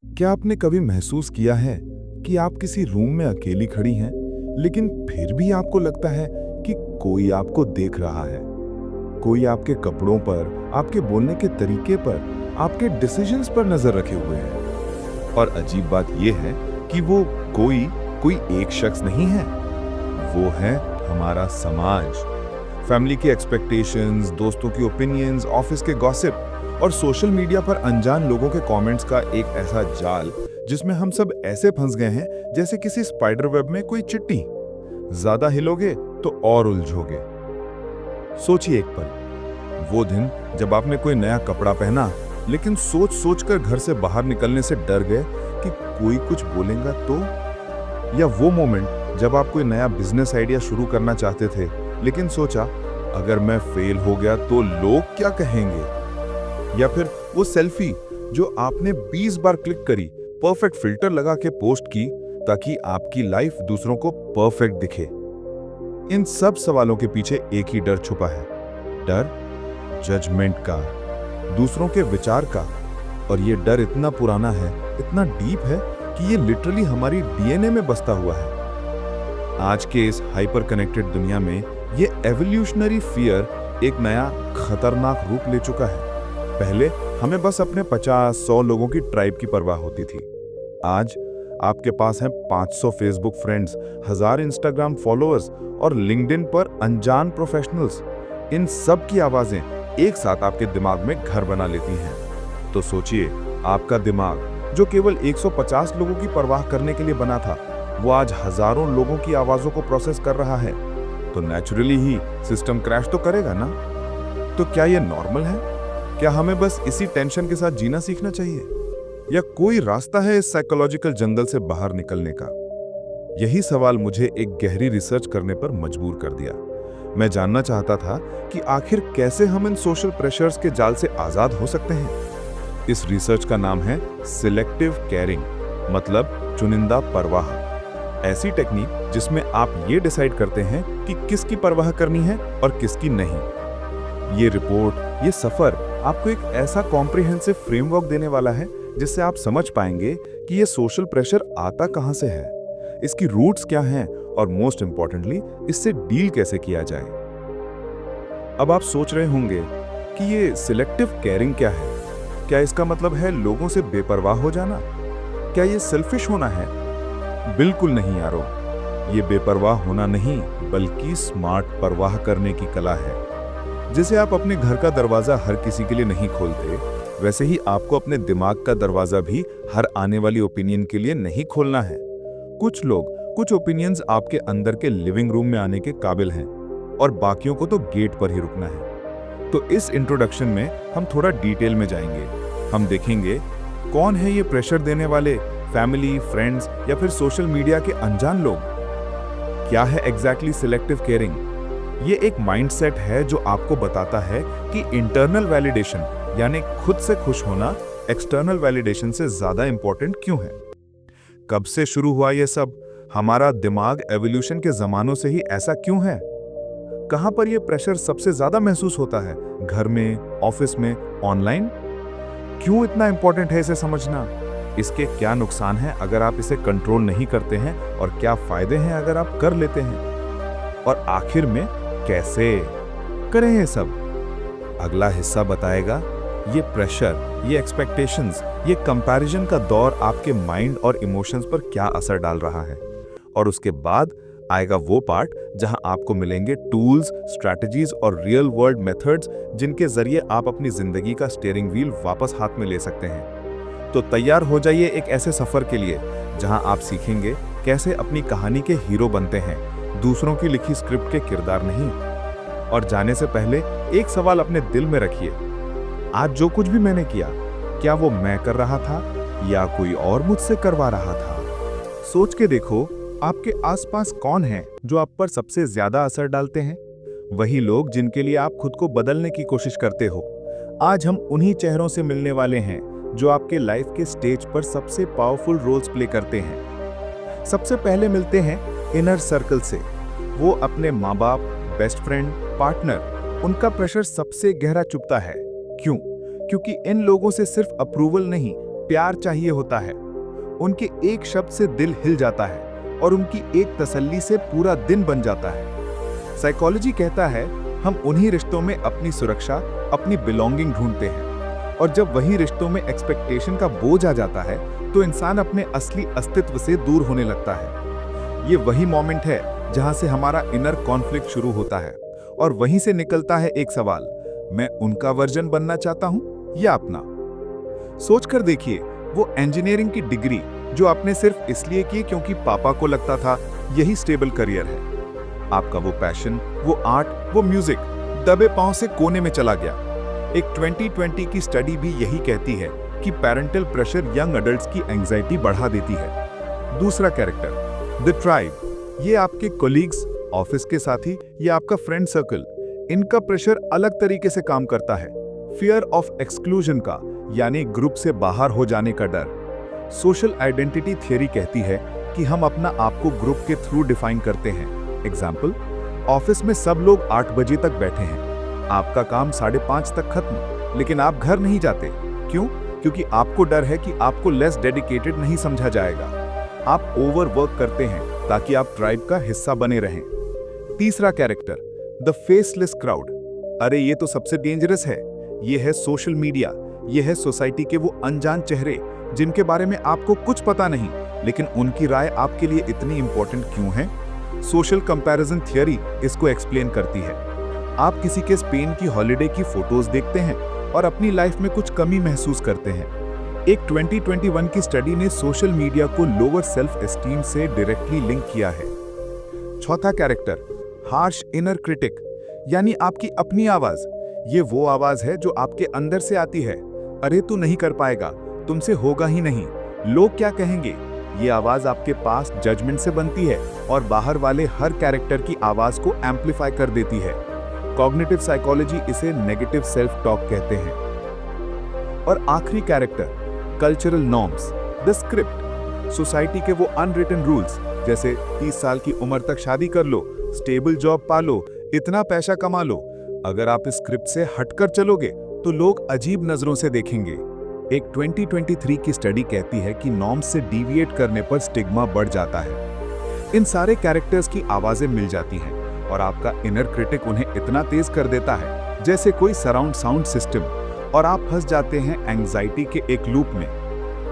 क्या आपने कभी महसूस किया है कि आप किसी रूम में अकेली खड़ी हैं, लेकिन फिर भी आपको लगता है कि कोई आपको देख रहा है? कोई आपके कपड़ों पर, आपके बोलने के तरीके पर, आपके डिसीजंस पर नजर रखे हुए है। और अजीब बात यह है कि वो कोई कोई एक शख्स नहीं है, वो है हमारा समाज। फैमिली की एक्सपेक्टेशंस, दोस्तों की ओपिनियंस, ऑफिस के गॉसिप और सोशल मीडिया पर अनजान लोगों के कमेंट्स का एक ऐसा जाल जिसमें हम सब ऐसे फंस गए हैं जैसे किसी स्पाइडर वेब में कोई चिट्टी। ज्यादा हिलोगे तो और उलझोगे। सोचिए एक पल, वो दिन जब आपने कोई नया कपड़ा पहना लेकिन सोच सोच कर घर से बाहर निकलने से डर गए कि कोई कुछ बोलेगा तो। या वो मोमेंट जब आप कोई नया बिजनेस आइडिया शुरू करना चाहते थे लेकिन सोचा अगर मैं फेल हो गया तो लोग क्या कहेंगे। या फिर वो सेल्फी जो आपने 20 बार क्लिक करी, परफेक्ट फिल्टर लगा के पोस्ट की ताकि आपकी लाइफ दूसरों को परफेक्ट दिखे। इन सब सवालों के पीछे एक ही डर छुपा है, डर जजमेंट का, दूसरों के विचार का। और ये डर इतना पुराना है, इतना डीप है कि ये लिटरली हमारी डीएनए में बसता हुआ है। आज के इस हाइपर कनेक्टेड दुनिया में ये एवोल्यूशनरी फियर एक नया खतरनाक रूप ले चुका है। पहले हमें बस अपने 50-100 लोगों की ट्राइब की परवाह होती थी। आज आपके पास हैं 500 फेसबुक फ्रेंड्स, 1000 इंस्टाग्राम फॉलोअर्स और लिंक्डइन पर अनजान प्रोफेशनल्स। इन सब की आवाजें एक साथ आपके दिमाग में घर बना लेती हैं। तो सोचिए, आपका दिमाग जो केवल 150 लोगों की परवाह करने के लिए बना था, वो आज हजारों लोगों की आवाजों को प्रोसेस कर रहा है। तो नेचुरली ही सिस्टम क्रैश तो करेगा ना। तो क्या ये नॉर्मल है? क्या हमें बस इसी टेंशन के साथ जीना सीखना चाहिए, या कोई रास्ता है इस साइकोलॉजिकल जंगल से बाहर निकलने का? यही सवाल मुझे एक गहरी रिसर्च करने पर मजबूर कर दिया। मैं जानना चाहता था कि आखिर कैसे हम इन सोशल प्रेशर्स के जाल से आजाद हो सकते हैं। इस रिसर्च का नाम है सिलेक्टिव केयरिंग, मतलब चुनिंदा परवाह। ऐसी टेक्निक जिसमें आप ये डिसाइड करते हैं कि किसकी परवाह करनी है और किसकी नहीं। ये रिपोर्ट, ये सफर आपको एक ऐसा कॉम्प्रिहेंसिव फ्रेमवर्क देने वाला है जिससे आप समझ पाएंगे कि ये सोशल प्रेशर आता कहां से है, इसकी रूट्स क्या हैं और मोस्ट इंपॉर्टेंटली इससे डील कैसे किया जाए। अब आप सोच रहे होंगे कि ये सिलेक्टिव केयरिंग क्या है? क्या इसका मतलब है लोगों से बेपरवाह हो जाना? क्या ये सेल्फिश होना है? बिल्कुल नहीं यारो, ये बेपरवाह होना नहीं बल्कि स्मार्ट परवाह करने की कला है। जैसे आप अपने घर का दरवाजा हर किसी के लिए नहीं खोलते, वैसे ही आपको अपने दिमाग का दरवाजा भी हर आने वाली ओपिनियन के लिए नहीं खोलना है। कुछ लोग, कुछ ओपिनियंस आपके अंदर के लिविंग रूम में आने के काबिल हैं और बाकियों को तो गेट पर ही रुकना है। तो इस इंट्रोडक्शन में हम थोड़ा डिटेल में जाएंगे। हम देखेंगे कौन है ये प्रेशर देने वाले, फैमिली, फ्रेंड्स या फिर सोशल मीडिया के अनजान लोग। क्या है एग्जैक्टली सिलेक्टिव केयरिंग? ये एक माइंडसेट है जो आपको बताता है कि इंटरनल वैलिडेशन यानी खुद से खुश होना एक्सटर्नल वैलिडेशन से ज्यादा इंपॉर्टेंट क्यों है। कब से शुरू हुआ ये सब? हमारा दिमाग एवोल्यूशन के जमानों से ही ऐसा क्यों है? कहां पर यह प्रेशर सबसे ज्यादा महसूस होता है? घर में, ऑफिस में, ऑनलाइन? क्यों इतना इंपॉर्टेंट है इसे समझना? इसके क्या नुकसान हैं अगर आप इसे कंट्रोल नहीं करते हैं और क्या फायदे हैं अगर आप कर लेते हैं? और आखिर में कैसे करें ये सब? अगला हिस्सा बताएगा ये प्रेशर, ये एक्सपेक्टेशंस, ये कंपैरिजन का दौर आपके माइंड और इमोशंस पर क्या असर डाल रहा है। और उसके बाद आएगा वो पार्ट जहां आपको मिलेंगे टूल्स, स्ट्रैटेजीज और रियल वर्ल्ड मेथड्स जिनके जरिए आप अपनी जिंदगी का स्टीयरिंग व्हील वापस हाथ में ले सकते हैं। तो तैयार हो जाइए एक ऐसे सफर के लिए जहां आप सीखेंगे कैसे अपनी कहानी के हीरो बनते हैं, दूसरों की लिखी स्क्रिप्ट के किरदार नहीं। और जाने से पहले एक सवाल अपने दिल में रखिए, आज जो कुछ भी मैंने किया, क्या वो मैं कर रहा था या कोई और मुझसे करवा रहा था? सोच के देखो, आपके आसपास कौन है जो आप पर सबसे ज्यादा असर डालते हैं? वही लोग जिनके लिए आप खुद को बदलने की कोशिश करते हो। आज हम उन्हीं चेहरों से मिलने वाले हैं जो आपके लाइफ के स्टेज पर सबसे पावरफुल रोल्स प्ले करते हैं। सबसे पहले मिलते हैं इनर सर्कल से। वो अपने माँ बाप, बेस्ट फ्रेंड, पार्टनर, उनका प्रेशर सबसे गहरा चुभता है। क्यों? क्योंकि इन लोगों से सिर्फ अप्रूवल नहीं प्यार चाहिए होता है। उनके एक शब्द से दिल हिल जाता है और उनकी एक तसल्ली से पूरा दिन बन जाता है। साइकोलॉजी कहता है हम उन्हीं रिश्तों में अपनी सुरक्षा, अपनी बिलोंगिंग ढूंढते हैं, और जब वही रिश्तों में एक्सपेक्टेशन का बोझ आ जाता है तो इंसान अपने असली अस्तित्व से दूर होने लगता है। ये वही मोमेंट है जहां से हमारा इनर कॉन्फ्लिक्ट शुरू होता है, और वहीं से निकलता है एक सवाल, मैं उनका वर्जन बनना चाहता हूं या अपना। सोचकर देखिए, वो इंजीनियरिंग की डिग्री जो आपने सिर्फ इसलिए की क्योंकि पापा को लगता था यही स्टेबल करियर है। आपका वो पैशन, वो आर्ट, वो म्यूजिक दबे पांव से कोने में चला गया। एक 2020 की स्टडी भी यही कहती है कि पेरेंटल प्रेशर यंग अडल्ट्स की एंजाइटी बढ़ा देती है। दूसरा कैरेक्टर, द ट्राइब। ये आपके कोलीग्स, ऑफिस के साथी या आपका फ्रेंड सर्कल, इनका प्रेशर अलग तरीके से काम करता है। फियर ऑफ एक्सक्लूजन का, यानी ग्रुप से बाहर हो जाने का डर। सोशल आइडेंटिटी थियरी कहती है कि हम अपना आप को ग्रुप के थ्रू डिफाइन करते हैं। एग्जाम्पल, ऑफिस में सब लोग 8 बजे तक बैठे हैं, आपका काम 5:30 तक खत्म, लेकिन आप घर नहीं जाते। क्यों? क्योंकि आपको डर है कि आपको लेस डेडिकेटेड नहीं समझा जाएगा। आप ओवरवर्क करते हैं ताकि आप ट्राइब का हिस्सा बने रहें। तीसरा कैरेक्टर, द फेसलेस क्राउड। अरे ये तो सबसे डेंजरस है। ये है सोशल मीडिया, ये है सोसाइटी के वो अनजान चेहरे जिनके बारे में आपको कुछ पता नहीं, लेकिन उनकी राय आपके लिए इतनी इंपॉर्टेंट क्यों है? सोशल कंपैरिजन थियरी इसको एक्सप्लेन करती है। आप किसी के स्पेन की हॉलिडे की फोटोज देखते हैं और अपनी लाइफ में कुछ कमी महसूस करते हैं। एक 2021 की स्टडी ने सोशल मीडिया को लोअर सेल्फ एस्टीम से डायरेक्टली लिंक किया है। चौथा कैरेक्टर, हार्श इनर क्रिटिक, यानी आपकी अपनी आवाज। ये वो आवाज है जो आपके अंदर से आती है। अरे तू नहीं कर पाएगा, तुमसे होगा ही नहीं, लोग क्या कहेंगे। ये आवाज आपके पास जजमेंट से बनती है और बाहर वाले हर कैरेक्टर की आवाज को एम्पलीफाई कर देती है। कॉग्निटिव साइकोलॉजी इसे नेगेटिव सेल्फ टॉक कहते हैं। और आखिरी character, cultural norms, the script. Society के वो अनरिटन रूल्स, जैसे 30 साल की उम्र तक शादी कर लो, स्टेबल जॉब पा लो, इतना पैसा कमा लो। अगर आप इस स्क्रिप्ट से हटकर चलोगे तो लोग अजीब नजरों से देखेंगे। एक 2023 की स्टडी कहती है कि नॉर्म्स से डिविएट करने पर स्टिग्मा बढ़ जाता है। इन सारे कैरेक्टर्स की आवाजें मिल जाती हैं और आपका इनर क्रिटिक उन्हें इतना तेज कर देता है जैसे कोई सराउंड साउंड सिस्टम, और आप फंस जाते हैं एंजाइटी के एक लूप में।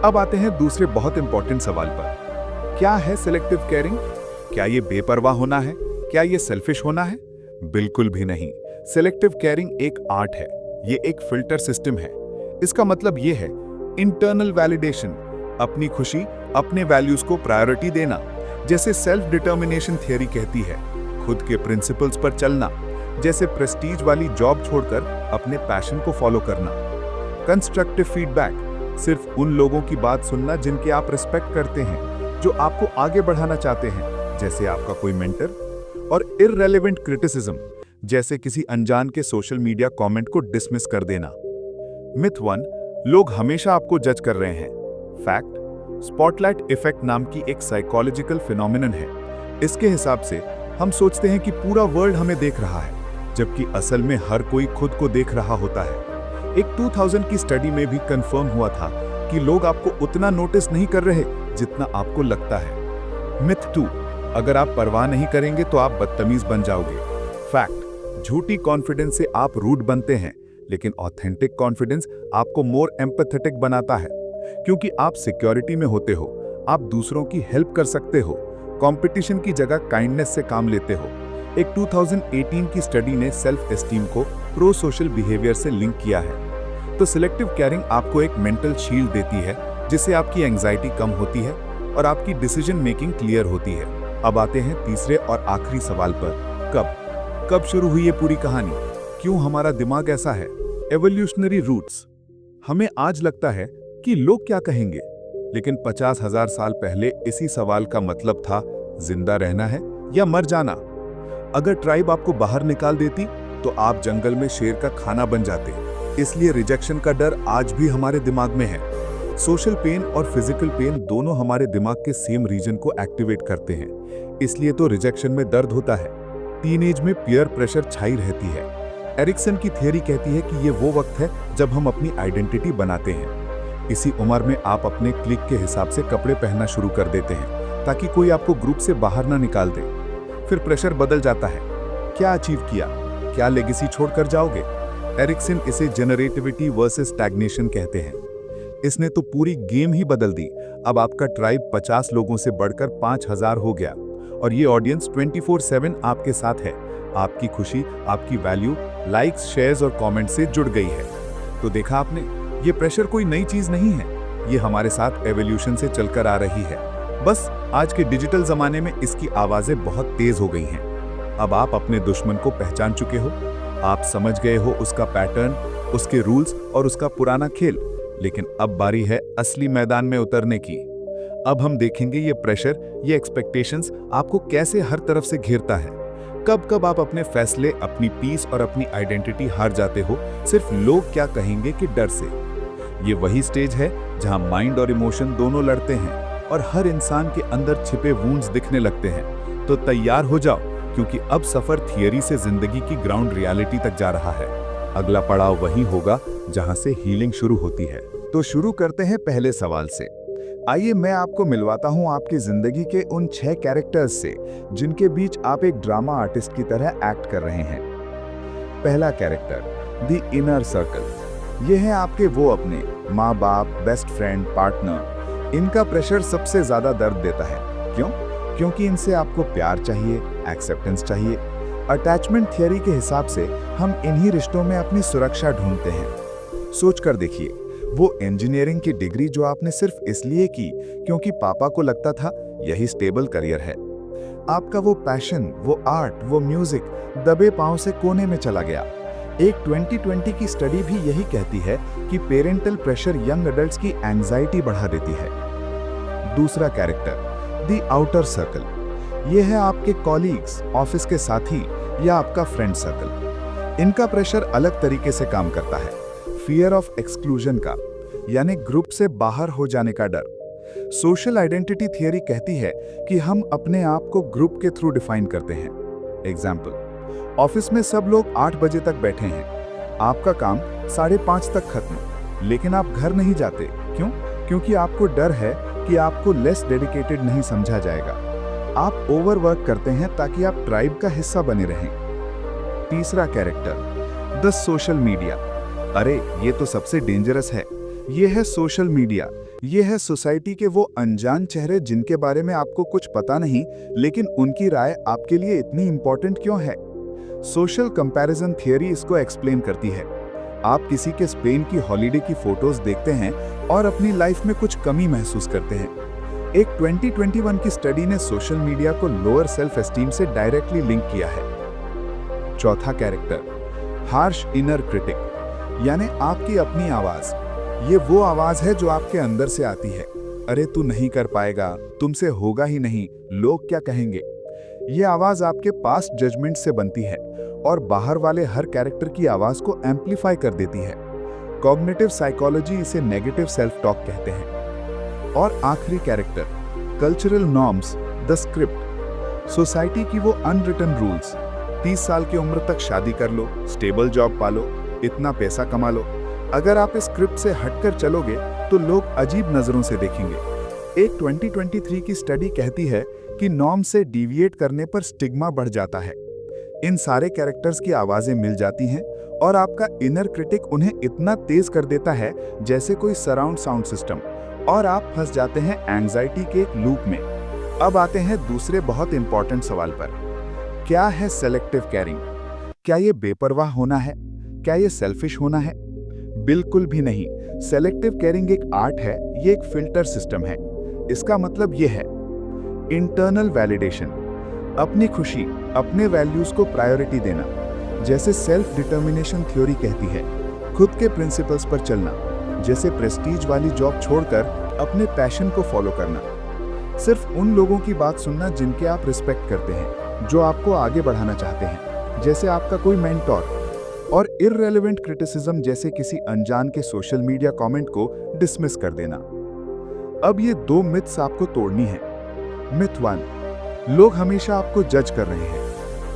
अब आते हैं दूसरे बहुत इंपॉर्टेंट सवाल पर, क्या है सिलेक्टिव केयरिंग? क्या ये बेपरवाह होना है? क्या ये सेल्फिश होना है? बिल्कुल भी नहीं। सिलेक्टिव केयरिंग एक आर्ट है, ये एक फिल्टर सिस्टम है। इसका मतलब ये है इंटरनल वैलिडेशन, अपनी खुशी, अपने वैल्यूज को प्रायोरिटी देना। जैसे सेल्फ डिटर्मिनेशन थियरी कहती है, खुद के प्रिंसिपल्स पर चलना। जैसे प्रेस्टीज वाली जॉब छोड़कर अपने पैशन को फॉलो करना। कंस्ट्रक्टिव फीडबैक, सिर्फ उन लोगों की बात सुनना जिनके आप रिस्पेक्ट करते हैं, जो आपको आगे बढ़ाना चाहते हैं, जैसे आपका कोई मेंटर। और इररेलेवेंट क्रिटिसिज्म, जैसे किसी अनजान के सोशल मीडिया कमेंट को डिसमिस कर देना। मिथ 1, लोग हमेशा आपको जज कर रहे हैं। फैक्ट, स्पॉटलाइट इफेक्ट नाम की एक साइकोलॉजिकल फिनोमिनन है। इसके हिसाब से हम सोचते हैं कि पूरा वर्ल्ड हमें देख रहा है, जबकि असल में हर कोई खुद को देख रहा होता है। एक 2000 की स्टडी में भी कंफर्म हुआ था कि लोग आपको उतना नोटिस नहीं कर रहे जितना आपको लगता है। मिथ 2, अगर आप परवाह नहीं करेंगे तो आप बदतमीज बन जाओगे। फैक्ट, झूठी कॉन्फिडेंस से आप रूड बनते हैं, लेकिन ऑथेंटिक कॉन्फिडेंस आपको मोर एम्पैथेटिक बनाता है, क्योंकि आप सिक्योरिटी में होते हो, आप दूसरों की हेल्प कर सकते हो, कंपटीशन की जगह काइंडनेस से काम लेते हो। एक 2018 की स्टडी ने सेल्फ एस्टीम को प्रो सोशल बिहेवियर से लिंक किया है। तो सिलेक्टिव केयरिंग आपको एक मेंटल शील्ड देती है, जिससे आपकी एंजाइटी कम होती है और आपकी डिसीजन मेकिंग क्लियर होती है। अब आते हैं तीसरे और आखिरी सवाल पर, कब शुरू हुई ये पूरी कहानी? क्यों हमारा दिमाग ऐसा है? Evolutionary roots. हमें आज लगता है कि लोग क्या कहेंगे, लेकिन 50,000 साल पहले इसी सवाल का मतलब था जिंदा रहना है या मर जाना। अगर ट्राइब आपको बाहर निकाल देती तो आप जंगल में शेर का खाना बन जाते। इसलिए रिजेक्शन का डर आज भी हमारे दिमाग में है। सोशल पेन और फिजिकल पेन दोनों हमारे दिमाग के सेम रीजन को एक्टिवेट करते हैं, इसलिए तो रिजेक्शन में दर्द होता है। टीनेज में पीयर प्रेशर छाई रहती है। एरिक्सन की थियरी कहती है कि ये वो वक्त है जब हम अपनी आइडेंटिटी बनाते हैं। इसी उम्र में आप अपने क्लिक के हिसाब से कपड़े पहनना शुरू कर देते हैं ताकि कोई आपको ग्रुप से बाहर ना निकाल दे। फिर प्रेशर बदल जाता है। क्या अचीव किया, क्या लेगेसी छोड़कर जाओगे? एरिक्सन इसे जनरेटिविटी वर्सेस स्टैग्नेशन कहते हैं। इसने तो पूरी गेम ही बदल दी। अब आपका ट्राइब 50 लोगों से बढ़कर 5000 हो गया और ये ऑडियंस 24/7 आपके साथ है। आपकी खुशी, आपकी वैल्यू, लाइक्स, शेयर्स और कमेंट से जुड़ गई है। तो देखा आपने, ये प्रेशर कोई नई चीज नहीं है, ये हमारे साथ एवोल्यूशन से चलकर आ रही है। बस आज के डिजिटल जमाने में इसकी आवाजें बहुत तेज हो गई हैं। अब आप अपने दुश्मन को पहचान चुके हो, आप समझ गए हो उसका पैटर्न, उसके रूल्स और उसका पुराना खेल। लेकिन अब बारी है असली मैदान में उतरने की। अब हम देखेंगे ये प्रेशर, ये एक्सपेक्टेशंस आपको कैसे हर तरफ से घेरता है। कब कब आप अपने फैसले, अपनी पीस और अपनी आइडेंटिटी हार जाते हो सिर्फ लोग क्या कहेंगे कि डर से। ये वही स्टेज है जहां माइंड और इमोशन दोनों लड़ते हैं और हर इंसान के अंदर छिपे वुंड्स दिखने लगते हैं। तो तैयार हो जाओ, क्योंकि अब सफर थियरी से जिंदगी की ग्राउंड रियलिटी तक जा रहा है। अगला पड़ाव वही होगा जहां से हीलिंग शुरू होती है। तो शुरू करते हैं पहले सवाल से। आइए मैं आपको मिलवाता हूं आपकी जिंदगी के उन 6 कैरेक्टर्स से जिनके बीच आप एक ड्रामा आर्टिस्ट की तरह एक्ट कर रहे हैं। पहला कैरेक्टर, द इनर सर्कल। ये है आपके वो अपने माँ बाप, बेस्ट फ्रेंड, पार्टनर। इनका प्रेशर सबसे ज्यादा दर्द देता है। क्यों? क्योंकि इनसे आपको प्यार चाहिए, एक्सेप्टेंस चाहिए। अटैचमेंट थियरी के हिसाब से हम इन्हीं रिश्तों में अपनी सुरक्षा ढूंढते हैं। सोच कर देखिए, वो इंजीनियरिंग की डिग्री जो आपने सिर्फ इसलिए की क्योंकि पापा को लगता था यही स्टेबल करियर है। आपका वो पैशन, वो आर्ट, वो म्यूजिक दबे पांव से कोने में चला गया। एक 2020 की स्टडी भी यही कहती है कि पेरेंटल प्रेशर यंग एडल्ट्स की एंजाइटी बढ़ा देती है। दूसरा कैरेक्टर, द आउटर सर्कल। ये है आपके कॉलीग्स, ऑफिस के साथी या आपका फ्रेंड सर्कल। इनका प्रेशर अलग तरीके से काम करता है। फियर ऑफ एक्सक्लूजन का, यानी ग्रुप से बाहर हो जाने का डर। सोशल आइडेंटिटी थियरी कहती है कि हम अपने आप को ग्रुप के थ्रू डिफाइन करते हैं। एग्जाम्पल, ऑफिस में सब लोग 8 बजे तक बैठे हैं, आपका काम 5:30 तक खत्म, लेकिन आप घर नहीं जाते। क्यों? क्योंकि आपको डर है कि आपको लेस डेडिकेटेड नहीं समझा जाएगा। आप ओवरवर्क करते हैं ताकि आप ट्राइब का हिस्सा बने रहें। तीसरा कैरेक्टर, द सोशल मीडिया। अरे ये तो सबसे डेंजरस है। ये है सोशल मीडिया। ये है सोसाइटी के वो अनजान चेहरे जिनके बारे में आपको कुछ पता नहीं, लेकिन उनकी राय आपके लिए इतनी इंपॉर्टेंट क्यों है? सोशल कंपैरिजन थियरी इसको एक्सप्लेन करती है। आप किसी के स्पेन की हॉलिडे की फोटोज देखते हैं और अपनी लाइफ में कुछ कमी महसूस करते हैं। एक 2021 की स्टडी ने सोशल मीडिया को लोअर सेल्फ एस्टीम से डायरेक्टली लिंक किया है। चौथा कैरेक्टर, हार्श इनर क्रिटिक, यानी आपकी अपनी आवाज। ये वो आवाज है जो आपके अंदर से आती है। अरे तू नहीं कर पाएगा, तुमसे होगा ही नहीं, लोग क्या कहेंगे। ये आवाज आपके पास्ट जजमेंट से बनती है और बाहर वाले हर कैरेक्टर की आवाज को एम्पलीफाई कर देती है। कॉग्निटिव साइकोलॉजी इसे नेगेटिव सेल्फ टॉक कहते हैं। और आखिरी character, cultural norms, the script. Society की वो अनरिटन रूल्स। 30 साल की उम्र तक शादी कर लो, स्टेबल जॉब पालो, इतना पैसा कमा लो। अगर आप इस स्क्रिप्ट से हटकर चलोगे तो लोग अजीब नजरों से देखेंगे। एक 2023 की स्टडी कहती है कि नॉर्म से डिविएट करने पर स्टिग्मा बढ़ जाता है। इन सारे कैरेक्टर्स की आवाजें मिल जाती हैं और आपका इनर क्रिटिक उन्हें इतना तेज कर देता है जैसे कोई सराउंड साउंड सिस्टम, और आप फंस जाते हैं एंजाइटी के एक लूप में। अब आते हैं दूसरे बहुत इंपॉर्टेंट सवाल पर। क्या है सेलेक्टिव केयरिंग? क्या ये बेपरवाह होना है? क्या ये सेल्फिश होना है? बिल्कुल भी नहीं। सेलेक्टिव केयरिंग एक आर्ट है, ये एक फिल्टर सिस्टम है। इसका मतलब ये है इंटरनल वैलिडेशन, अपनी खुशी, अपने वैल्यूज को प्रायोरिटी देना। जैसे सेल्फ डिटर्मिनेशन थ्योरी कहती है, खुद के प्रिंसिपल्स पर चलना। जैसे प्रेस्टीज वाली जॉब छोड़कर अपने पैशन को फॉलो करना। सिर्फ उन लोगों की बात सुनना जिनके आप रिस्पेक्ट करते हैं, जो आपको आगे बढ़ाना चाहते हैं, जैसे आपका कोई मेंटोर। और इररेलेवेंट क्रिटिसिज्म जैसे किसी अनजान के सोशल मीडिया कमेंट को डिसमिस कर देना। अब ये 2 मिथ्स आपको तोड़नी है। मिथ 1, लोग हमेशा आपको जज कर रहे हैं।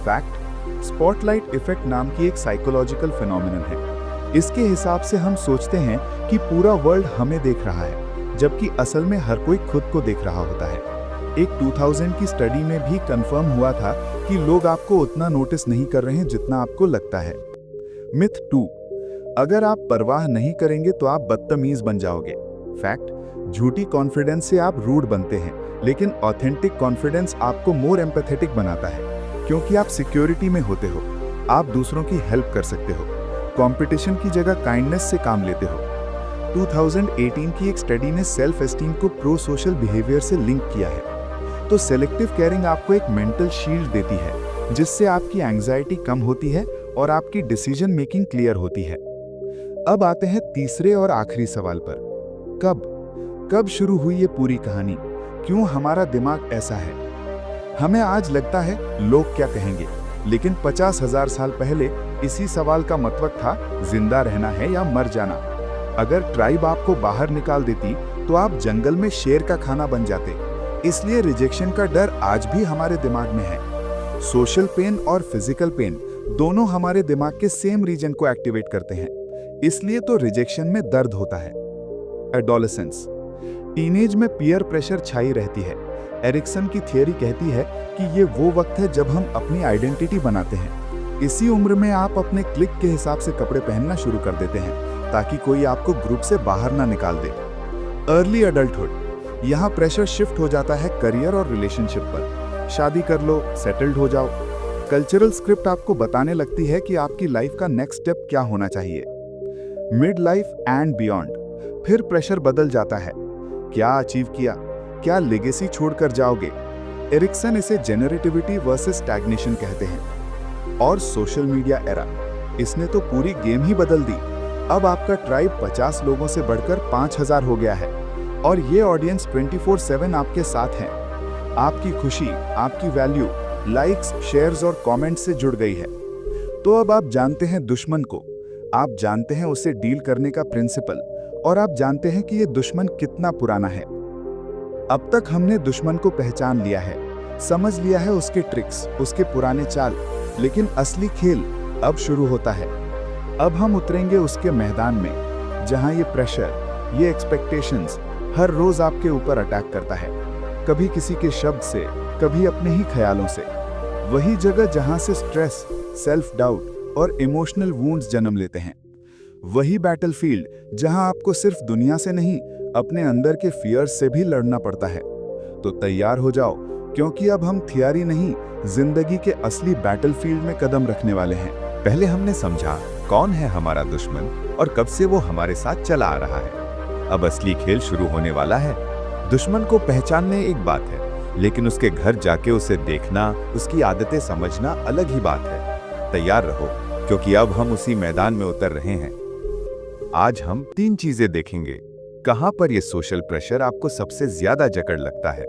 फैक्ट, स्पॉटलाइट इफेक्ट नाम की एक साइकोलॉजिकल फिनोमिनन है। इसके हिसाब से हम सोचते हैं कि पूरा वर्ल्ड हमें देख रहा है, जबकि असल में हर कोई खुद को देख रहा होता है। एक 2000 की स्टडी में भी कंफर्म हुआ था कि लोग आपको उतना नोटिस नहीं कर रहे हैं जितना आपको लगता है। मिथ 2, अगर आप परवाह नहीं करेंगे तो आप बदतमीज बन जाओगे। फैक्ट, झूठी कॉन्फिडेंस से आप रूड बनते हैं, लेकिन ऑथेंटिक कॉन्फिडेंस आपको मोर एम्पैथेटिक बनाता है, क्योंकि आप सिक्योरिटी में होते हो, आप दूसरों की हेल्प कर सकते हो, कंपटीशन की जगह काइंडनेस से काम लेते हो। 2018 की एक स्टडी ने सेल्फ एस्टीम को प्रो सोशल बिहेवियर से लिंक किया है। तो सेलेक्टिव केयरिंग आपको एक मेंटल शील्ड देती है, जिससे आपकी एंग्जाइटी कम होती है और आपकी डिसीजन मेकिंग क्लियर होती है। अब आते हैं तीसरे और आखिरी सवाल पर। कब शुरू हुई ये पूरी कहानी? क्यों हमारा दिमाग ऐसा है? हमें आज लगता है लोग क्या कहेंगे, लेकिन 50,000 साल पहले इसी सवाल का मतलब था जिंदा रहना है या मर जाना। अगर ट्राइब आपको बाहर निकाल देती तो आप जंगल में शेर का खाना बन जाते। इसलिए रिजेक्शन का डर आज भी हमारे दिमाग में है। सोशल पेन और फिजिकल पेन दोनों हमारे दिमाग के सेम रीजन को एक्टिवेट करते हैं, इसलिए तो रिजेक्शन में दर्द होता है। एडोलेसेंस, टीनेज में पीयर प्रेशर छाई रहती है। एरिक्सन की थियरी कहती है कि ये वो वक्त है जब हम अपनी आइडेंटिटी बनाते हैं। इसी उम्र में आप अपने क्लिक के हिसाब से कपड़े पहनना शुरू कर देते हैं, ताकि कोई आपको ग्रुप से बाहर ना निकाल दे। अर्ली अडल्टहुड, यहाँ प्रेशर शिफ्ट हो जाता है करियर और रिलेशनशिप पर। शादी कर लो, सेटल्ड हो जाओ। कल्चरल स्क्रिप्ट आपको बताने लगती है कि आपकी लाइफ का नेक्स्ट स्टेप क्या होना चाहिए। मिड लाइफ एंड बियॉन्ड, फिर प्रेशर बदल जाता है। क्या अचीव किया, क्या लेगेसी छोड़कर जाओगे? एरिक्सन इसे जेनरेटिविटी वर्सेस स्टैग्नेशन कहते हैं। और सोशल मीडिया एरा, इसने तो पूरी गेम ही बदल दी। अब आपका ट्राइब 50 लोगों से बढ़कर 5000 हो गया है, और ये ऑडियंस 24/7 आपके साथ हैं। आपकी खुशी, आपकी वैल्यू, लाइक्स, शेयर्स और कमेंट्स से जुड़ गई है। तो अब आप जानते हैं दुश्मन को, आप जानते हैं उसे डील करने का प्रिंसिपल, और आप जानते हैं कि ये दुश्मन कितना पुराना है। अब तक हमने दुश्मन को पहचान लिया है, समझ लिया है उसके ट्रिक्स, उसके पुराने चाल, लेकिन असली खेल अब शुरू होता है। अब हम उतरेंगे उसके मैदान में, जहां ये प्रेशर, ये एक्सपेक्टेशंस हर रोज आपके ऊपर अटैक करता है। कभी किसी के शब्द से, कभी अपने ही ख्यालों से। वही जगह जहां से स्ट्रेस, सेल्फ डाउट और इमोशनल वुंड्स जन्म लेते हैं। वही बैटलफील्ड जहां आपको सिर्फ दुनिया से नहीं, अपने अंदर के फियर्स से भी लड़ना पड़ता है। तो तैयार हो जाओ, क्योंकि अब हम थियरी नहीं, जिंदगी के असली बैटलफील्ड में कदम रखने वाले हैं। पहले हमने समझा कौन है हमारा दुश्मन और कब से वो हमारे साथ चला आ रहा है। अब असली खेल शुरू होने वाला है। दुश्मन को पहचानने एक बात है, लेकिन उसके घर जाके उसे देखना, उसकी आदतें समझना अलग ही बात है। तैयार रहो, क्योंकि अब हम उसी मैदान में उतर रहे हैं। आज हम 3 चीजें देखेंगे। कहां पर ये सोशल प्रेशर आपको सबसे ज्यादा जकड़ लगता है,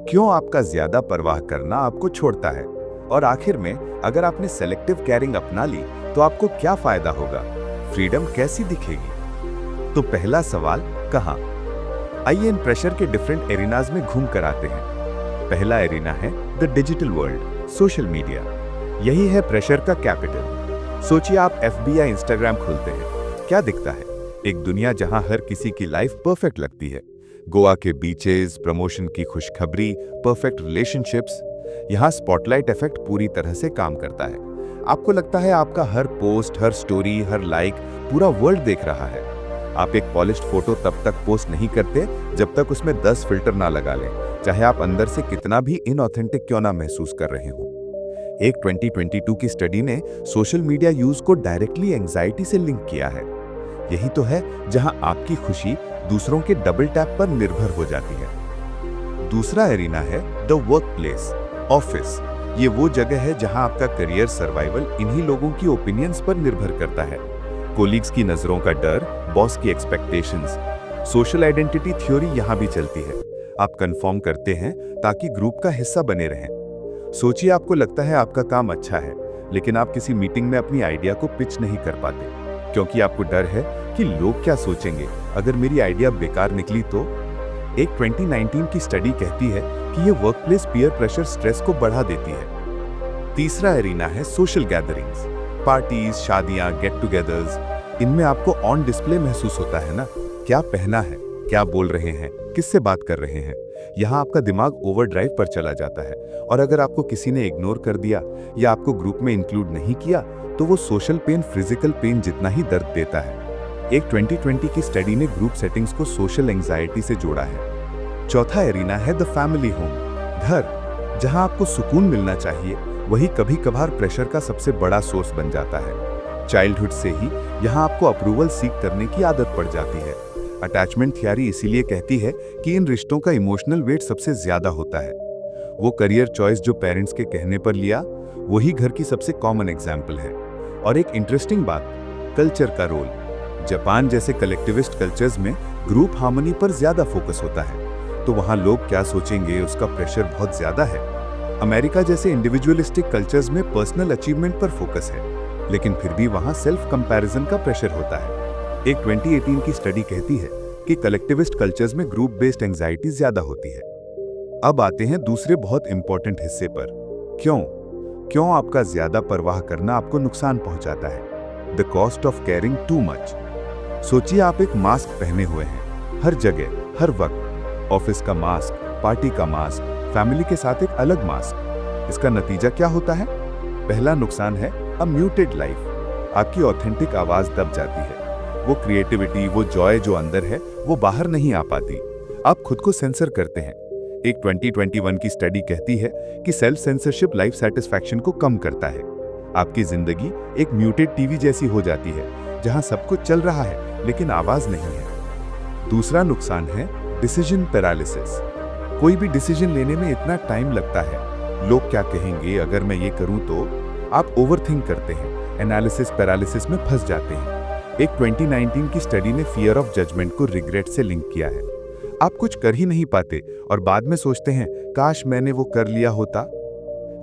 क्यों आपका ज्यादा परवाह करना आपको छोड़ता है, और आखिर में अगर आपने सेलेक्टिव केयरिंग अपना ली तो आपको क्या फायदा होगा, फ्रीडम कैसी दिखेगी। तो पहला सवाल, कहां? आइए इन प्रेशर के डिफरेंट एरिनाज में घूम कर आते हैं। पहला एरिना है the digital world, social media. यही है प्रेशर का कैपिटल। सोचिए आप FB या इंस्टाग्राम खोलते हैं, क्या दिखता है? एक दुनिया जहां हर किसी की लाइफ परफेक्ट लगती है। गोवा के बीचेस, प्रमोशन की खुशखबरी, परफेक्ट रिलेशनशिप्स। यहाँ स्पॉटलाइट इफेक्ट पूरी तरह से काम करता है। आपको लगता है आपका हर पोस्ट, हर स्टोरी, हर लाइक पूरा वर्ल्ड देख रहा है। आप एक पॉलिश्ड फोटो तब तक पोस्ट नहीं करते जब तक उसमें 10 फिल्टर ना लगा लें, चाहे आप अंदर से कितना भी इनऑथेंटिक क्यों ना महसूस कर रहे हो। एक 2022 की स्टडी ने सोशल मीडिया यूज को डायरेक्टली एंजाइटी से लिंक किया है। यही तो है जहां आपकी खुशी दूसरों के डबल टैप पर निर्भर हो जाती है। दूसरा एरिना है द वर्क प्लेस, ऑफिस। ये वो जगह है जहां आपका करियर सर्वाइवल इन्हीं लोगों की ओपिनियंस पर निर्भर करता है। कोलीग्स की नजरों का डर, बॉस की एक्सपेक्टेशंस। सोशल आइडेंटिटी थ्योरी यहां भी चलती है। आप कंफर्म करते हैं ताकि ग्रुप का हिस्सा बने रहें। सोचिए आपको लगता है आपका काम अच्छा है, लेकिन आप किसी मीटिंग में अपनी आइडिया को पिच नहीं कर पाते, क्योंकि आपको डर है कि लोग क्या सोचेंगे अगर मेरी आइडिया बेकार निकली तो। एक 2019 की स्टडी कहती है कि ये वर्कप्लेस पीयर प्रेशर स्ट्रेस को बढ़ा देती है। तीसरा एरिना है सोशल गैदरिंग्स, पार्टीज, शादियां, गेट टुगेदर्स। इनमें आपको ऑन डिस्प्ले महसूस होता है ना, क्या पहना है, क्या बोल रहे हैं, किससे बात कर रहे हैं। यहाँ आपका दिमाग ओवरड्राइव पर चला जाता है, और अगर आपको किसी ने इग्नोर कर दिया या आपको ग्रुप में इंक्लूड नहीं किया तो वो सोशल पेन फिजिकल पेन जितना ही दर्द देता है। एक 2020 की स्टडी ने ग्रुप सेटिंग्स को सोशल एंजाइटी से जोड़ा है। चौथा एरिना है द फैमिली होम, घर जहां आपको सुकून मिलना चाहिए, वही कभी कभार प्रेशर का सबसे बड़ा सोर्स बन जाता है। चाइल्डहुड से ही यहां आपको अप्रूवल सीख करने की आदत पड़ जाती है। अटैचमेंट थियरी इसीलिए कहती है कि इन रिश्तों का इमोशनल वेट सबसे ज्यादा होता है। वो करियर चॉइस जो पेरेंट्स के कहने पर लिया, वही घर की सबसे कॉमन एग्जाम्पल है। और एक इंटरेस्टिंग बात, कल्चर का रोल। जापान जैसे कलेक्टिविस्ट कल्चर्स में ग्रुप हार्मनी पर ज्यादा फोकस होता है, तो वहां लोग क्या सोचेंगे उसका प्रेशर बहुत ज्यादा है। अमेरिका जैसे इंडिविजुअलिस्टिक कल्चर्स में पर्सनल अचीवमेंट पर फोकस है, लेकिन फिर भी वहां सेल्फ कंपैरिजन का प्रेशर होता है। एक 2018 की स्टडी कहती है कि कलेक्टिविस्ट कल्चर्स में ग्रुप बेस्ड एंजाइटी ज्यादा होती है। अब आते हैं दूसरे बहुत इंपॉर्टेंट हिस्से पर, क्यों आपका ज्यादा परवाह करना आपको नुकसान पहुंचाता है। The cost of caring too much. सोचिए आप एक मास्क पहने हुए हैं हर जगह, हर वक्त। ऑफिस का मास्क, पार्टी का मास्क, फैमिली के साथ एक अलग मास्क। इसका नतीजा क्या होता है? पहला नुकसान है अ म्यूटेड लाइफ। आपकी ऑथेंटिक आवाज दब जाती है। वो क्रिएटिविटी, वो जॉय जो अंदर है, वो बाहर नहीं आ पाती। आप खुद को सेंसर करते हैं। एक 2021 की स्टडी कहती है कि सेल्फ सेंसरशिप लाइफ सेटिस्फैक्शन को कम करता है। आपकी जिंदगी एक म्यूटेड टीवी जैसी हो जाती है, जहां सब कुछ चल रहा है लेकिन आवाज नहीं है। दूसरा नुकसान है डिसीजन पैरालिसिस। कोई भी डिसीजन लेने में इतना टाइम लगता है, लोग क्या कहेंगे अगर मैं ये करूं तो, आप ओवरथिंक करते हैं, एनालिसिस पैरालिसिस में फंस जाते हैं। एक 2019 की स्टडी ने फियर ऑफ जजमेंट को रिग्रेट से लिंक किया है। आप कुछ कर ही नहीं पाते और बाद में सोचते हैं काश मैंने वो कर लिया होता।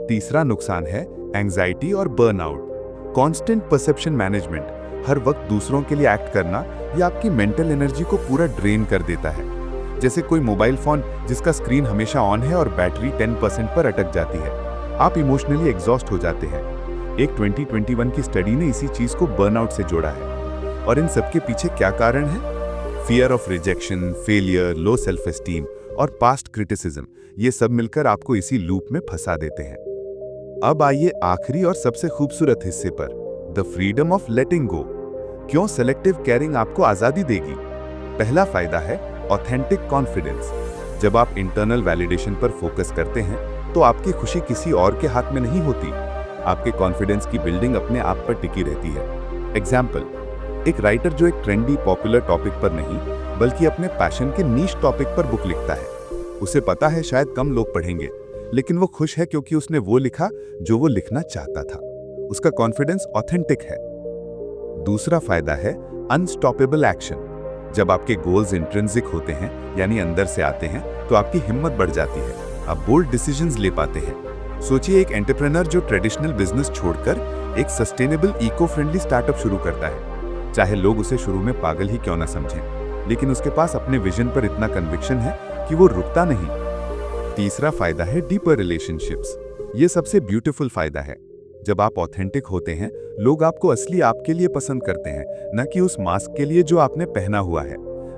तीसरा नुकसान है एंजाइटी और बर्नआउट। कांस्टेंट परसेप्शन मैनेजमेंट, हर वक्त दूसरों के लिए एक्ट करना, यह आपकी मेंटल एनर्जी को पूरा ड्रेन कर देता है। जैसे कोई मोबाइल फोन जिसका स्क्रीन हमेशा ऑन है और बैटरी 10% पर अटक जाती है। आप इमोशनली एग्जॉस्ट हो जाते हैं। एक 2021 की स्टडी ने इसी चीज को बर्नआउट से जोड़ा है। और इन सबके पीछे क्या कारण है? Fear of rejection, failure, low self esteem और पास्ट क्रिटिसिज्म, ये सब मिलकर आपको इसी लूप में फंसा देते हैं। अब आइए आखिरी और सबसे खूबसूरत हिस्से पर, द फ्रीडम ऑफ लेटिंग गो। क्यों सेलेक्टिव केयरिंग आपको आजादी देगी? पहला फायदा है ऑथेंटिक कॉन्फिडेंस। जब आप इंटरनल वैलिडेशन पर फोकस करते हैं तो आपकी खुशी किसी और के हाथ में नहीं होती। आपके कॉन्फिडेंस की बिल्डिंग अपने आप पर टिकी रहती है। एग्जाम्पल, एक राइटर जो एक ट्रेंडी पॉपुलर टॉपिक पर नहीं बल्कि अपने पैशन के नीश टॉपिक पर बुक लिखता है, उसे पता है शायद कम लोग पढ़ेंगे, लेकिन वो खुश है क्योंकि उसने वो लिखा जो वो लिखना चाहता था। उसका कॉन्फिडेंस ऑथेंटिक है। दूसरा फायदा है अनस्टॉपेबल एक्शन। जब आपके गोल्स इंट्रिंसिक होते हैं, यानी अंदर से आते हैं, तो आपकी हिम्मत बढ़ जाती है। आप बोल्ड डिसीजंस ले पाते हैं। सोचिए एक एंटरप्रेन्योर जो ट्रेडिशनल बिजनेस छोड़कर एक सस्टेनेबल इको फ्रेंडली स्टार्टअप शुरू करता है। चाहे लोग उसे शुरू में पागल ही क्यों ना समझें, लेकिन उसके पास अपने विजन पर इतना कन्विक्शन है कि वो रुकता नहीं। तीसरा फायदा है डीपर रिलेशनशिप्स। ये सबसे ब्यूटीफुल फायदा है। जब आप ऑथेंटिक होते हैं, लोग आपको असली आपके लिए पसंद करते हैं, न कि उस मास्क के लिए जो आपने पहना हुआ है।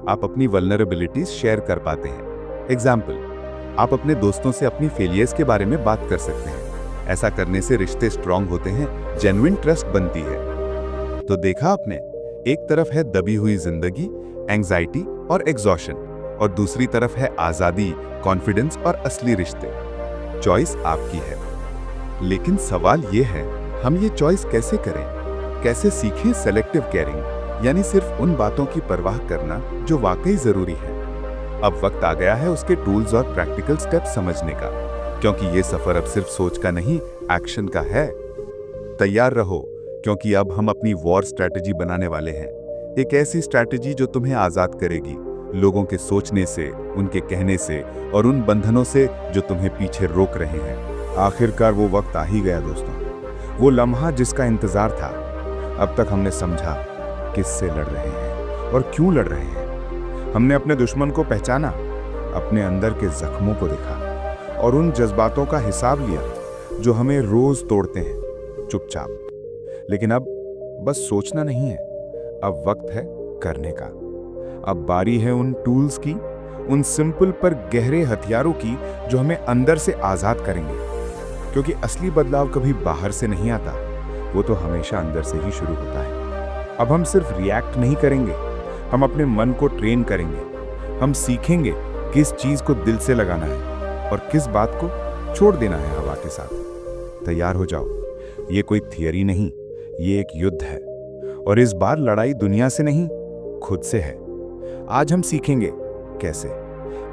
आप अपनी वल्नरेबिलिटीज शेयर कर पाते हैं। एग्जाम्पल, आप अपने दोस्तों से अपनी फेलियर्स के बारे में बात कर सकते हैं। ऐसा करने से रिश्ते स्ट्रांग होते हैं, जेन्युइन ट्रस्ट बनती है। तो देखा आपने, एक तरफ है दबी हुई जिंदगी, एंजाइटी और एग्जॉशन, और दूसरी तरफ है आजादी, कॉन्फिडेंस और असली रिश्ते। चॉइस आपकी है, लेकिन सवाल ये है, हम ये चॉइस कैसे करें? कैसे सीखें सेलेक्टिव केयरिंग, यानी सिर्फ उन बातों की परवाह करना जो वाकई जरूरी है। अब वक्त आ गया है उसके टूल्स और प्रैक्टिकल स्टेप्स समझने का, क्योंकि ये सफर अब सिर्फ सोच का नहीं, एक्शन का है। तैयार रहो, क्योंकि अब हम अपनी वॉर स्ट्रैटेजी बनाने वाले हैं। एक ऐसी स्ट्रैटेजी जो तुम्हें आजाद करेगी, लोगों के सोचने से, उनके कहने से और उन बंधनों से जो तुम्हें पीछे रोक रहे हैं। आखिरकार वो वक्त आ ही गया दोस्तों, वो लम्हा जिसका इंतजार था। अब तक हमने समझा किससे लड़ रहे हैं और क्यों लड़ रहे हैं। हमने अपने दुश्मन को पहचाना, अपने अंदर के जख्मों को देखा और उन जज्बातों का हिसाब लिया जो हमें रोज तोड़ते हैं चुपचाप। लेकिन अब बस सोचना नहीं है, अब वक्त है करने का। अब बारी है उन टूल्स की, उन सिंपल पर गहरे हथियारों की जो हमें अंदर से आजाद करेंगे। क्योंकि असली बदलाव कभी बाहर से नहीं आता, वो तो हमेशा अंदर से ही शुरू होता है। अब हम सिर्फ रिएक्ट नहीं करेंगे, हम अपने मन को ट्रेन करेंगे। हम सीखेंगे किस चीज को दिल से लगाना है और किस बात को छोड़ देना है हवा के साथ। तैयार हो जाओ, ये कोई थियरी नहीं, ये एक युद्ध है। और इस बार लड़ाई दुनिया से नहीं, खुद से है। आज हम सीखेंगे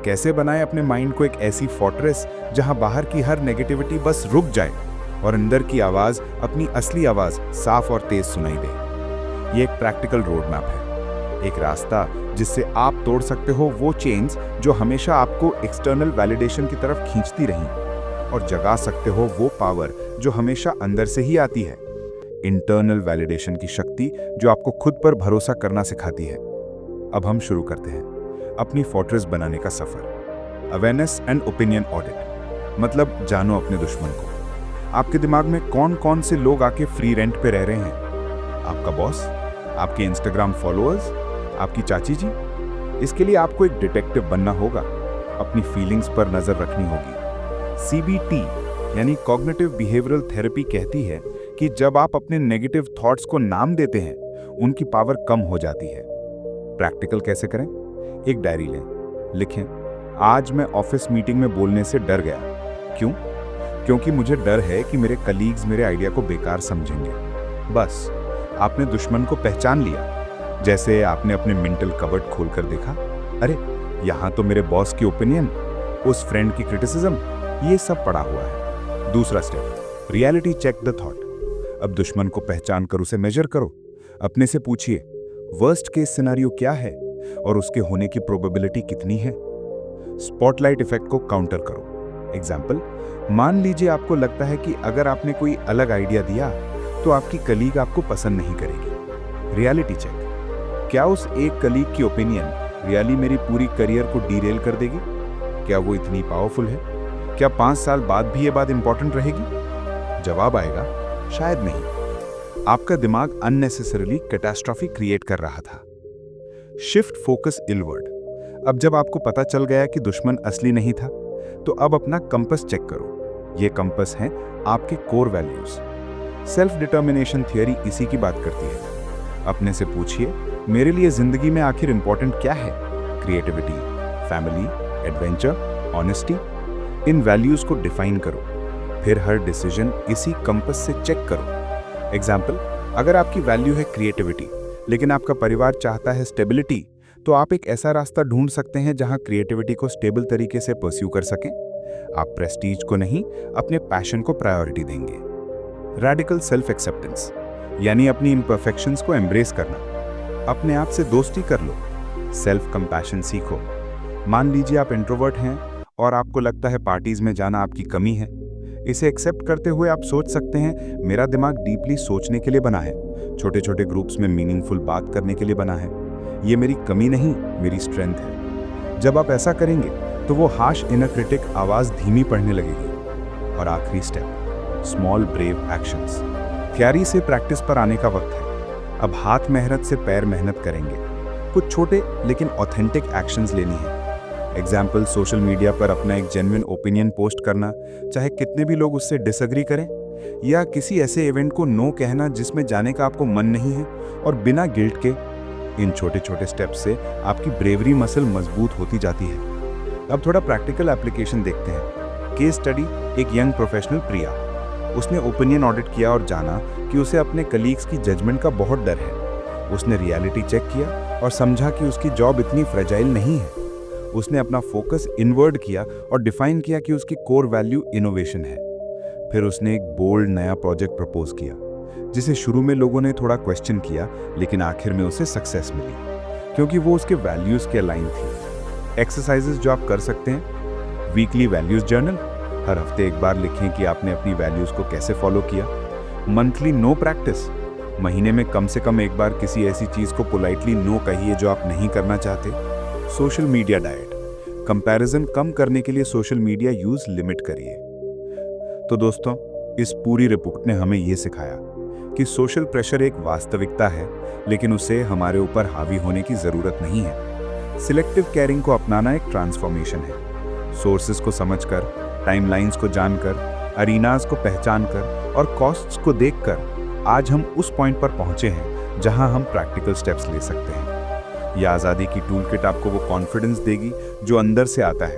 कैसे बनाएं अपने माइंड को एक ऐसी फोर्ट्रेस जहां बाहर की हर नेगेटिविटी बस रुक जाए और अंदर की आवाज, अपनी असली आवाज साफ और तेज सुनाई दे। ये एक प्रैक्टिकल रोड मैप है, एक रास्ता जिससे आप तोड़ सकते हो वो चेन्स जो हमेशा आपको एक्सटर्नल वैलिडेशन की तरफ खींचती रहीं, और जगा सकते हो वो पावर जो हमेशा अंदर से ही आती है, इंटरनल वैलिडेशन की शक्ति जो आपको खुद पर भरोसा करना सिखाती है। अब हम शुरू करते हैं अपनी फोर्ट्रेस बनाने का सफर। अवेयरनेस एंड ओपिनियन ऑडिट, मतलब जानो अपने दुश्मन को। आपके दिमाग में कौन कौन से लोग आके फ्री रेंट पे रह रहे हैं? आपका बॉस, आपके इंस्टाग्राम फॉलोअर्स, आपकी चाची जी? इसके लिए आपको एक डिटेक्टिव बनना होगा, अपनी फीलिंग्स पर नजर रखनी होगी। CBT यानी कॉग्निटिव बिहेवियरल थेरेपी कहती है कि जब आप अपने नेगेटिव थॉट्स को नाम देते हैं, उनकी पावर कम हो जाती है। प्रैक्टिकल कैसे करें? एक डायरी लें, लिखें, आज मैं ऑफिस मीटिंग में बोलने से डर गया। क्यों? क्योंकि मुझे डर है कि मेरे कलीग्स मेरे आइडिया को बेकार समझेंगे। बस आपने दुश्मन को पहचान लिया। जैसे आपने अपने मेंटल कबर्ड खोलकर देखा, अरे यहाँ तो मेरे बॉस की ओपिनियन, उस फ्रेंड की क्रिटिसिज्म, ये सब पड़ा हुआ है। दूसरा step, reality check the thought. अब दुश्मन को पहचान कर उसे मेजर करो। अपने से पूछिए, वर्स्ट केस सिनेरियो क्या है और उसके होने की प्रोबेबिलिटी कितनी है? स्पॉटलाइट इफेक्ट को काउंटर करो। एग्जाम्पल, मान लीजिए आपको लगता है कि अगर आपने कोई अलग आइडिया दिया तो आपकी कलीग आपको पसंद नहीं करेगी। रियलिटी चेक, क्या उस एक कलीग की ओपिनियन रियली मेरी पूरी करियर को डीरेल कर देगी? क्या वो इतनी पावरफुल है? क्या 5 साल बाद भी ये बात इंपॉर्टेंट रहेगी? जवाब आएगा, शायद नहीं। आपका दिमाग अननेसेसरीली कैटास्ट्रॉफी क्रिएट कर रहा था। Shift focus inward. अब जब आपको पता चल गया कि दुश्मन असली नहीं था, तो अब अपना कंपस चेक करो। ये कंपस हैं आपके core values. Self determination theory इसी की बात करती है। अपने से पूछिए, मेरे लिए जिंदगी में आखिर इंपॉर्टेंट क्या है? Creativity, family, adventure, honesty? इन वैल्यूज को डिफाइन करो, फिर हर डिसीजन इसी कंपस से चेक करो। एग्जाम्पल, अगर आपकी वैल्यू है क्रिएटिविटी लेकिन आपका परिवार चाहता है स्टेबिलिटी, तो आप एक ऐसा रास्ता ढूंढ सकते हैं जहां क्रिएटिविटी को स्टेबल तरीके से परस्यू कर सकें। आप प्रेस्टीज को नहीं, अपने पैशन को प्रायोरिटी देंगे। रैडिकल सेल्फ एक्सेप्टेंस, यानी अपनी इम्परफेक्शंस को एम्ब्रेस करना। अपने आप से दोस्ती कर लो, सेल्फ कंपैशन सीखो। मान लीजिए आप इंट्रोवर्ट हैं और आपको लगता है पार्टीज में जाना आपकी कमी है। इसे एक्सेप्ट करते हुए आप सोच सकते हैं, मेरा दिमाग डीपली सोचने के लिए बना है, छोटे छोटे ग्रुप्स में मीनिंगफुल बात करने के लिए बना है। ये मेरी कमी नहीं, मेरी स्ट्रेंथ है। जब आप ऐसा करेंगे तो वो हार्श इनर क्रिटिक आवाज धीमी पड़ने लगेगी। और आखिरी step, small brave actions. Theory से प्रैक्टिस पर आने का वक्त है। अब हाथ मेहनत से पैर मेहनत करेंगे। कुछ छोटे लेकिन ऑथेंटिक एक्शंस लेनी है। एग्जाम्पल, सोशल मीडिया पर अपना एक जेन्युइन ओपिनियन पोस्ट करना, चाहे कितने भी लोग उससे डिसएग्री करें, या किसी ऐसे इवेंट को नो कहना जिसमें जाने का आपको मन नहीं है, और बिना गिल्ट के। इन छोटे छोटे स्टेप्स से आपकी ब्रेवरी मसल मजबूत होती जाती है। अब थोड़ा प्रैक्टिकल एप्लीकेशन देखते हैं। केस स्टडी, एक यंग प्रोफेशनल प्रिया। उसने ओपिनियन ऑडिट किया और जाना कि उसे अपने कलीग्स की जजमेंट का बहुत डर है। उसने रियलिटी चेक किया और समझा कि उसकी जॉब इतनी फ्रेजाइल नहीं है। उसने अपना फोकस इनवर्ड किया और डिफाइन किया कि उसकी कोर वैल्यू इनोवेशन है। फिर उसने एक बोल्ड नया प्रोजेक्ट प्रपोज किया, जिसे शुरू में लोगों ने थोड़ा क्वेश्चन किया, लेकिन आखिर में उसे सक्सेस मिली, क्योंकि वो उसके वैल्यूज के अलाइन थी। एक्सरसाइजेस जो आप कर सकते हैं, वीकली वैल्यूज जर्नल, हर हफ्ते एक बार लिखें कि आपने अपनी वैल्यूज को कैसे फॉलो किया। मंथली नो प्रैक्टिस, महीने में कम से कम एक बार किसी ऐसी चीज को पोलाइटली नो कहिए जो आप नहीं करना चाहते। सोशल मीडिया डाइट, कंपैरिजन कम करने के लिए सोशल मीडिया यूज लिमिट करिए। तो दोस्तों, इस पूरी रिपोर्ट ने हमें यह सिखाया कि सोशल प्रेशर एक वास्तविकता है, लेकिन उसे हमारे ऊपर हावी होने की ज़रूरत नहीं है। सिलेक्टिव केयरिंग को अपनाना एक ट्रांसफॉर्मेशन है। सोर्सेस को समझकर, टाइमलाइंस को जानकर, अरीनाज को पहचानकर और कॉस्ट्स को देखकर आज हम उस पॉइंट पर पहुंचे हैं जहां हम प्रैक्टिकल स्टेप्स ले सकते हैं। यह आज़ादी की टूल किट आपको वो कॉन्फिडेंस देगी जो अंदर से आता है,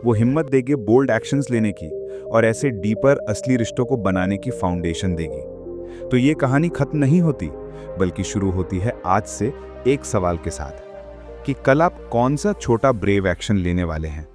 वो हिम्मत देगी बोल्ड एक्शंस लेने की और ऐसे डीपर असली रिश्तों को बनाने की फाउंडेशन देगी। तो ये कहानी खत्म नहीं होती, बल्कि शुरू होती है आज से एक सवाल के साथ कि कल आप कौन सा छोटा ब्रेव एक्शन लेने वाले हैं।